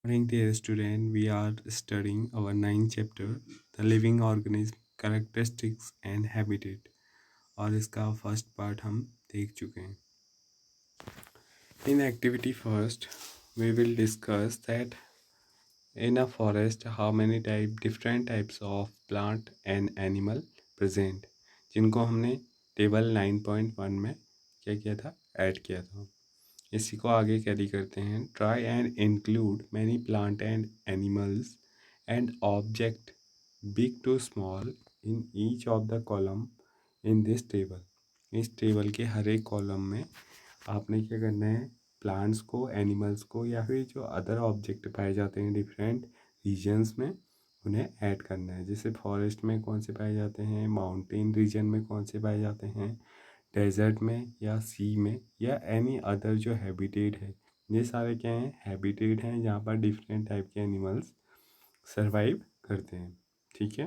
Morning, dear student. We are studying our ninth chapter, the living organism, characteristics and habitat. और इसका first part हम देख चुके हैं. In activity first, we will discuss that in a forest how many different types of plant and animal present, जिनको हमने table 9.1 में क्या किया था, ऐड किया था. इसी को आगे कैरी करते हैं. Try and include many plant and animals and object big to small in each of the column in this table. इस टेबल के हर एक कॉलम में आपने क्या करना है, प्लांट्स को, एनिमल्स को या फिर जो अदर ऑब्जेक्ट पाए जाते हैं डिफरेंट रीजन्स में, उन्हें ऐड करना है. जैसे फॉरेस्ट में कौन से पाए जाते हैं, माउंटेन रीजन में कौन से पाए जाते हैं, डेजर्ट में या सी में या एनी अदर जो हैबिटेट है. ये सारे क्या हैं, हैबिटेट हैं जहाँ पर डिफरेंट टाइप के एनिमल्स सरवाइव करते हैं. ठीक है.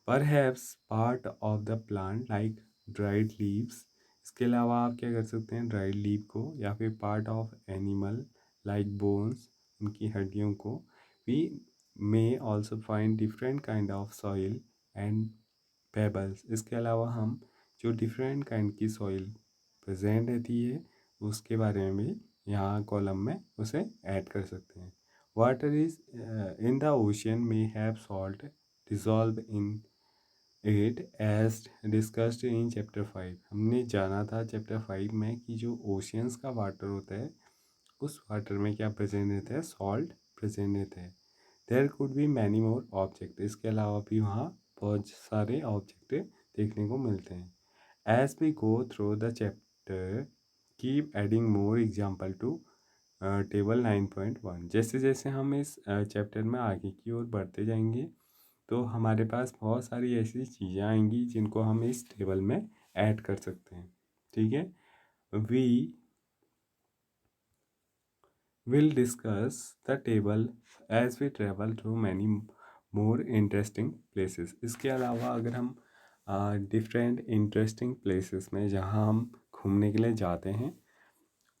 Perhaps part of the plant like dried leaves. इसके अलावा आप क्या कर सकते हैं, ड्राइड लीव को या फिर part of animal like bones, उनकी हड्डियों को. We may also find different kind of soil and pebbles. इसके अलावा हम जो डिफरेंट काइंड की सॉइल प्रेजेंट रहती है उसके बारे में भी यहाँ कॉलम में उसे ऐड कर सकते हैं. Water is in the ocean may have salt dissolve in it as discussed in chapter 5. हमने जाना था चैप्टर 5 में कि जो ओशियंस का वाटर होता है उस वाटर में क्या प्रेजेंट रहता है, सॉल्ट प्रेजेंट रहता है. There could be many more object. इसके अलावा भी वहाँ बहुत सारे ऑब्जेक्ट देखने को मिलते हैं. As we go through the chapter keep adding more example to table 9.1. जैसे जैसे हम इस चैप्टर में आगे की ओर बढ़ते जाएंगे तो हमारे पास बहुत सारी ऐसी चीज़ें आएंगी जिनको हम इस टेबल में ऐड कर सकते हैं. ठीक है. We will discuss the table as we travel through many more interesting places. इसके अलावा अगर हम डिफरेंट इंटरेस्टिंग प्लेसेस में जहाँ हम घूमने के लिए जाते हैं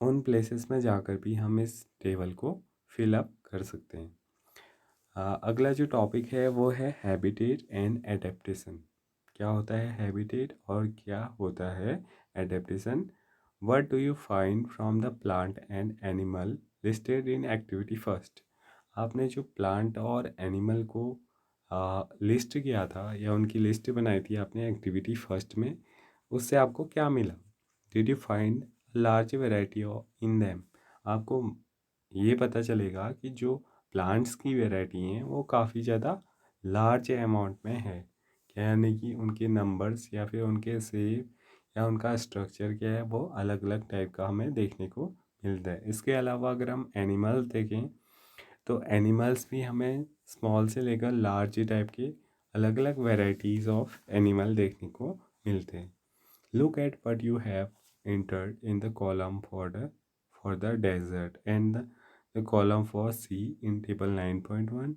उन प्लेसेस में जाकर भी हम इस टेबल को फिल अप कर सकते हैं. अगला जो टॉपिक है वो है हैबिटेट एंड एडेप्टेशन. क्या होता है हैबिटेट और क्या होता है adaptation. What do you find from the plant and animal listed in activity first. आपने जो प्लांट और एनिमल को लिस्ट किया था या उनकी लिस्ट बनाई थी आपने एक्टिविटी फर्स्ट में, उससे आपको क्या मिला. Did you find large variety in them. आपको ये पता चलेगा कि जो प्लांट्स की वेराइटी हैं वो काफ़ी ज़्यादा लार्ज अमाउंट में है. क्या यानी कि उनके नंबर्स या फिर उनके शेप या उनका स्ट्रक्चर क्या है वो अलग अलग टाइप का हमें देखने को मिलता है. इसके अलावा अगर हम एनिमल्स देखें तो एनिमल्स भी हमें स्मॉल से लेकर लार्ज टाइप के अलग अलग वेराइटीज़ ऑफ एनिमल देखने को मिलते हैं. Look at what you have entered in the column for the desert and the column for C in table 9.1.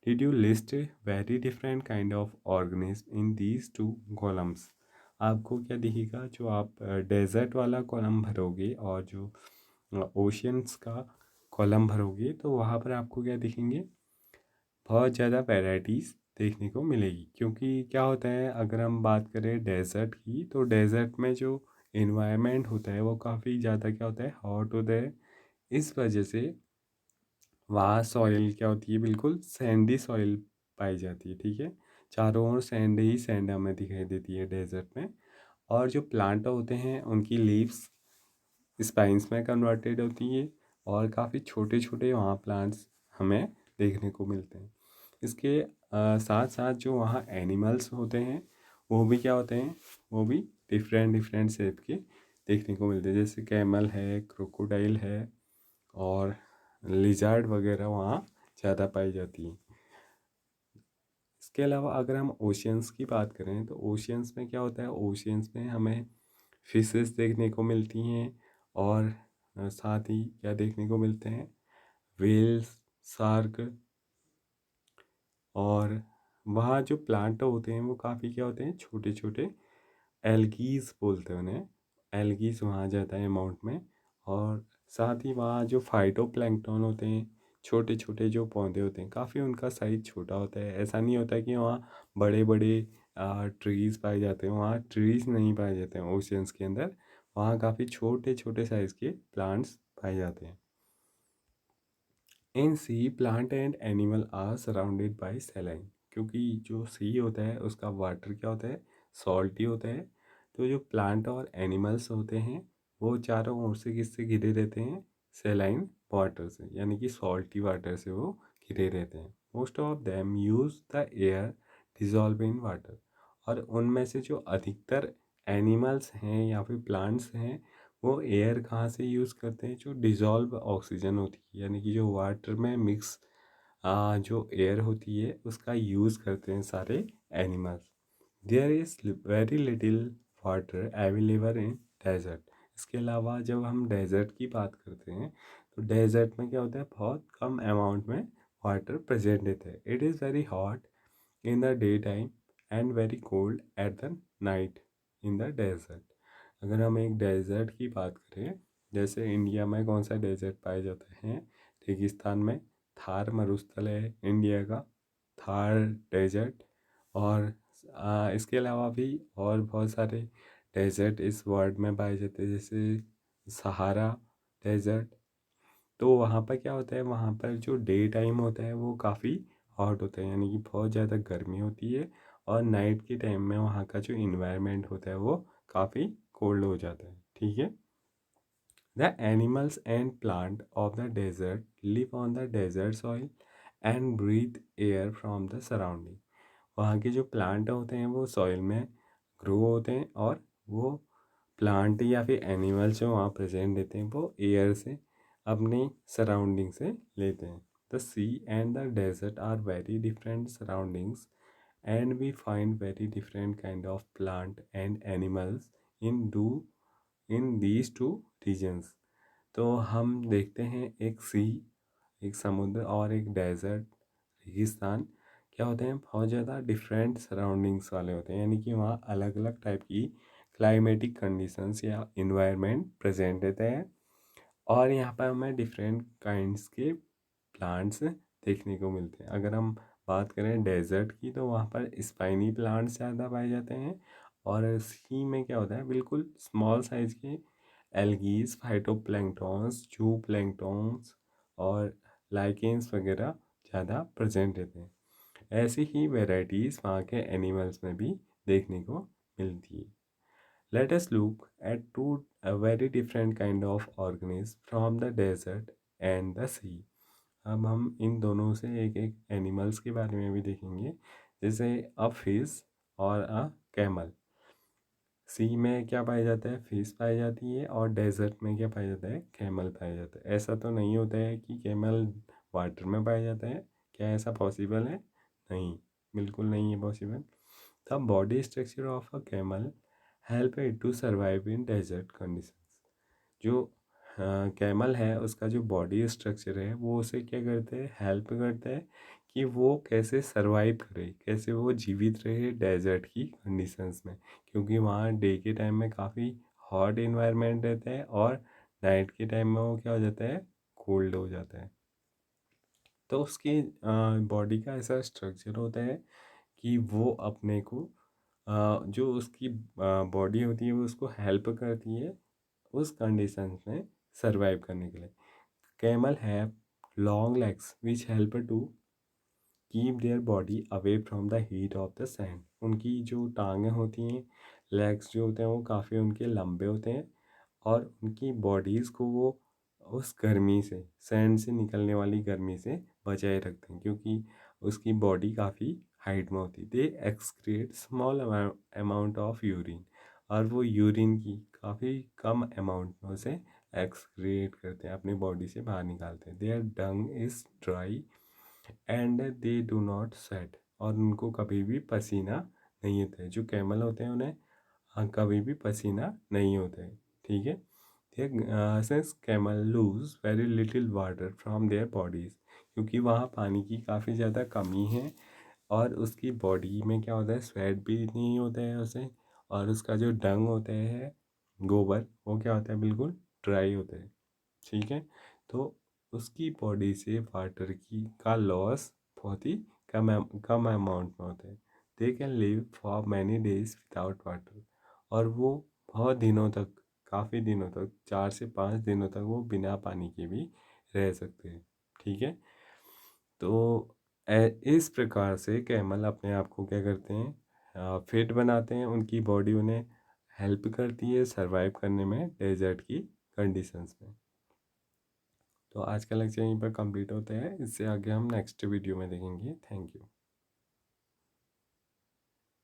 Did you list very different kind of organism in these two columns. आपको क्या दिखेगा, जो आप desert वाला column भरोगे और जो oceans का column भरोगे तो वहाँ पर आपको क्या दिखेंगे, बहुत ज़्यादा वैराइटीज़ देखने को मिलेगी. क्योंकि क्या होता है, अगर हम बात करें डेजर्ट की तो डेजर्ट में जो इन्वायरमेंट होता है वो काफ़ी ज़्यादा क्या होता है, हॉट होता है. इस वजह से वहाँ सॉइल क्या होती है, बिल्कुल सैंडी सॉइल पाई जाती है. ठीक है. चारों ओर सैंड ही सैंड हमें दिखाई देती है डेजर्ट में. और जो प्लांट होते हैं उनकी लीव्स स्पाइंस में कन्वर्टेड होती है और काफ़ी छोटे छोटे वहाँ प्लांट्स हमें देखने को मिलते हैं. इसके साथ साथ जो वहाँ एनिमल्स होते हैं वो भी क्या होते हैं, वो भी डिफरेंट डिफरेंट शेप के देखने को मिलते हैं. जैसे कैमल है, क्रोकोडाइल है और लिजार्ड वगैरह वहाँ ज़्यादा पाई जाती हैं. इसके अलावा अगर हम ओशियंस की बात करें तो ओशियंस में क्या होता है, ओशियंस में हमें फिशेस देखने को मिलती हैं और साथ ही क्या देखने को मिलते हैं, वेल्स, शार्क. और वहाँ जो प्लांट होते हैं वो काफ़ी क्या होते हैं, छोटे छोटे एल्गीज बोलते हैं उन्हें. एल्गीज वहाँ ज़्यादा अमाउंट में. और साथ ही वहाँ जो फाइटोप्लैंक्टन होते हैं, छोटे छोटे जो पौधे होते हैं, काफ़ी उनका साइज छोटा होता है। ऐसा नहीं होता कि वहाँ बड़े बड़े ट्रीज़ पाए जाते हैं, वहाँ ट्रीज़ नहीं पाए जाते हैं ओशियंस के अंदर। वहाँ काफ़ी छोटे छोटे साइज़ के प्लांट्स पाए जाते हैं। In sea plant and animal are surrounded by saline, क्योंकि जो सी होता है उसका वाटर क्या होता है, सॉल्टी होता है। तो जो प्लांट और एनिमल्स होते हैं वो चारों ओर से किससे घिरे रहते हैं, सैलाइन वाटर से, यानी कि सॉल्टी वाटर से वो घिरे रहते हैं। Most of them use the air dissolve in water, और उनमें से जो अधिकतर एनिमल्स हैं या फिर प्लांट्स हैं वो एयर कहाँ से यूज़ करते हैं, जो डिज़ोल्व ऑक्सीजन होती है, यानी कि जो वाटर में मिक्स जो एयर होती है उसका यूज़ करते हैं सारे animals. There is very little water available in desert. इसके अलावा जब हम डेजर्ट की बात करते हैं तो डेजर्ट में क्या होता है, बहुत कम अमाउंट में वाटर प्रेजेंट रहता है। It is very hot in the day time and very cold at the night in the desert. अगर हम एक डेजर्ट की बात करें, जैसे इंडिया में कौन सा डेजर्ट पाए जाते हैं, रेगिस्तान में थार मरुस्थल है इंडिया का, थार डेजर्ट। और इसके अलावा भी और बहुत सारे डेजर्ट इस वर्ल्ड में पाए जाते हैं, जैसे सहारा डेजर्ट। तो वहाँ पर क्या होता है, वहाँ पर जो डे टाइम होता है वो काफ़ी हॉट होता है, यानी कि बहुत ज़्यादा गर्मी होती है। और नाइट के टाइम में वहाँ का जो इन्वायरमेंट होता है वो काफ़ी कोल्ड हो जाता है। ठीक है। The animals and plant of the desert live on the desert soil and breathe air from the surrounding. वहाँ के जो प्लांट होते हैं वो सॉइल में ग्रो होते हैं, और वो प्लांट या फिर एनिमल्स जो वहाँ प्रेजेंट रहते हैं वो एयर से अपनी सराउंडिंग से लेते हैं। The sea and the desert are very different surroundings and we find very different kind of plant and animals in these two regions. तो हम देखते हैं एक सी, एक समुद्र, और एक डेजर्ट रेगिस्तान क्या होते हैं, बहुत ज़्यादा डिफरेंट सराउंडिंग्स वाले होते हैं, यानी कि वहाँ अलग अलग टाइप की क्लाइमेटिक कंडीशंस या इन्वायरमेंट प्रेजेंट रहते हैं। और यहाँ पर हमें डिफरेंट काइंड्स के प्लांट्स देखने को मिलते हैं। अगर हम बात करें डेजर्ट की तो वहाँ पर स्पाइनी प्लांट्स ज़्यादा पाए जाते हैं, और सी में क्या होता है, बिल्कुल स्मॉल साइज के एल्गीज, फाइटोप्लैंक्टन्स, जू प्लैंक्टन्स और लाइकेंस वगैरह ज़्यादा प्रेजेंट रहते हैं। ऐसी ही वेराइटीज़ वहाँ के एनिमल्स में भी देखने को मिलती है। Let us look at two a very different kind of organisms from the desert and the sea. अब हम इन दोनों से एक एक एनिमल्स के बारे में भी देखेंगे, जैसे अ फिश और अ कैमल। सी में क्या पाया जाता है, फिश पाई जाती है, और डेजर्ट में क्या पाया जाता है, कैमल पाया जाता है। ऐसा तो नहीं होता है कि कैमल वाटर में पाया जाता है, क्या ऐसा पॉसिबल है? नहीं, बिल्कुल नहीं है possible. The body structure of a camel help it to survive in desert conditions. जो कैमल है उसका जो बॉडी स्ट्रक्चर है वो उसे क्या करते हैं, हेल्प करता है कि वो कैसे सरवाइव करे, कैसे वो जीवित रहे डेजर्ट की कंडीशंस में, क्योंकि वहाँ डे के टाइम में काफ़ी हॉट इन्वायरमेंट रहता है और नाइट के टाइम में वो क्या हो जाता है, कोल्ड हो जाता है। तो उसकी बॉडी का ऐसा स्ट्रक्चर होता है कि वो अपने को जो उसकी बॉडी होती है वो उसको हेल्प करती है उस कंडीशन में सरवाइव करने के लिए। Camel have long legs which help to keep their body away from the heat of the sand. उनकी जो टांगें होती हैं, लेग्स जो होते हैं वो काफ़ी उनके लंबे होते हैं, और उनकी बॉडीज़ को वो उस गर्मी से, सैंड से निकलने वाली गर्मी से बचाए रखते हैं, क्योंकि उसकी बॉडी काफ़ी हाइट में होती है। They excrete small amount of urine, और वो यूरिन की काफ़ी कम अमाउंट में उसे एक्सक्रिएट करते हैं, अपनी बॉडी से बाहर निकालते हैं। Their dung is dry and they do not sweat, और उनको कभी भी पसीना नहीं होता है। जो कैमल होते हैं उन्हें कभी भी पसीना नहीं होता है। ठीक है। Since camel lose very little water from their bodies, क्योंकि वहाँ पानी की काफ़ी ज़्यादा कमी है, और उसकी बॉडी में क्या होता है, स्वेट भी नहीं होता है उसे, और उसका जो डंग होता है, गोबर, वो क्या होता है, बिल्कुल ड्राई होता है। ठीक है। तो उसकी बॉडी से वाटर की का लॉस बहुत ही कम अमाउंट में होता है। They can live for many days without water, और वो बहुत दिनों तक, काफ़ी दिनों तक, 4 से 5 दिनों तक वो बिना पानी के भी रह सकते हैं। ठीक है। तो इस प्रकार से कैमल अपने आप को क्या करते हैं, फिट बनाते हैं। उनकी बॉडी उन्हें हेल्प करती है सरवाइव करने में डेजर्ट की कंडीशंस में। तो आज का लेक्चर यहीं पर कंप्लीट होता है। इससे आगे हम नेक्स्ट वीडियो में देखेंगे। Thank you.